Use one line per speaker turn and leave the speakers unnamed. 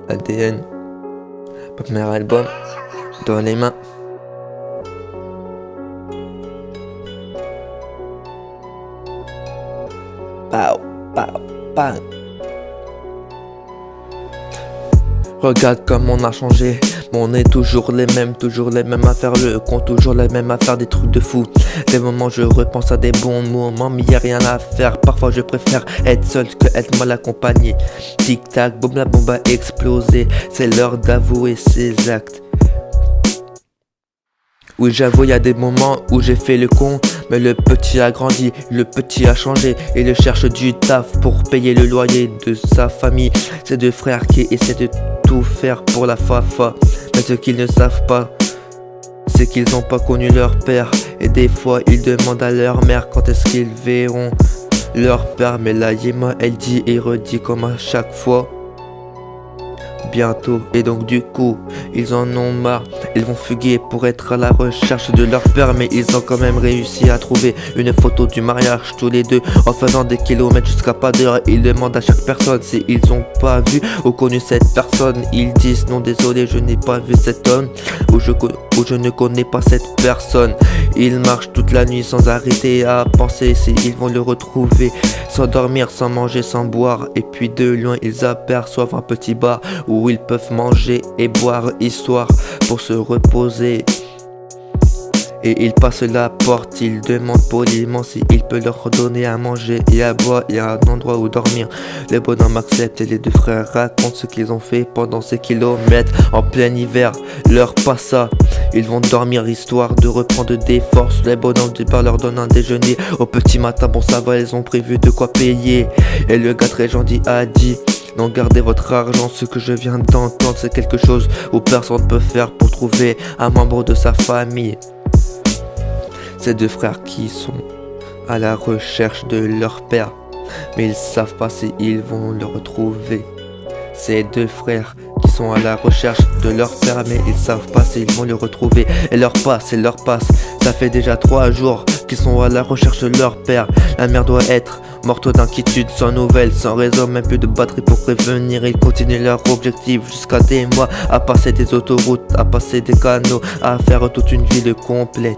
ADN, premier album, dans les mains. Pow, pow, pow. Regarde comme on a changé, mais on est toujours les mêmes à faire le con, toujours les mêmes à faire des trucs de fou. Des moments je repense à des bons moments, mais y a rien à faire. Parfois je préfère être seul que être mal accompagné. Tic tac, boum la bombe a explosé, c'est l'heure d'avouer ses actes. Oui, j'avoue, y a des moments où j'ai fait le con, mais le petit a grandi, le petit a changé, et il cherche du taf pour payer le loyer de sa famille. Ces deux frères qui essaient de tout faire pour la fafa, mais ce qu'ils ne savent pas, c'est qu'ils n'ont pas connu leur père. Et des fois ils demandent à leur mère quand est-ce qu'ils verront leur père. Mais la Yéma elle dit et redit comme à chaque fois, bientôt. Et donc du coup ils en ont marre, ils vont fuguer pour être à la recherche de leur père. Mais ils ont quand même réussi à trouver une photo du mariage tous les deux, en faisant des kilomètres jusqu'à pas d'heure. Ils demandent à chaque personne si ils ont pas vu ou connu cette personne. Ils disent non désolé, je n'ai pas vu cet homme, ou je ne connais pas cette personne. Ils marchent toute la nuit sans arrêter à penser si ils vont le retrouver, sans dormir, sans manger, sans boire. Et puis de loin ils aperçoivent un petit bar où ils peuvent manger et boire, histoire pour se reposer. Et il passe la porte, il demande poliment si il peut leur donner à manger et à boire et un endroit où dormir. Le bonhomme accepte et les deux frères racontent ce qu'ils ont fait pendant ces kilomètres en plein hiver. L'heure passa, ils vont dormir histoire de reprendre des forces. Les bonhommes du bar leur donnent un déjeuner au petit matin. Bon ça va, ils ont prévu de quoi payer. Et le gars très gentil a dit: non, gardez votre argent, ce que je viens d'entendre c'est quelque chose où personne ne peut faire pour trouver un membre de sa famille. Ces deux frères qui sont à la recherche de leur père, mais ils savent pas si ils vont le retrouver. Ces deux frères qui sont à la recherche de leur père, mais ils savent pas s'ils vont le retrouver. Et leur passe, ça fait déjà 3 jours qu'ils sont à la recherche de leur père. La mère doit être morte d'inquiétude, sans nouvelles, sans réseau, même plus de batterie pour prévenir. Ils continuent leur objectif jusqu'à des mois, à passer des autoroutes, à passer des canaux, à faire toute une ville complète.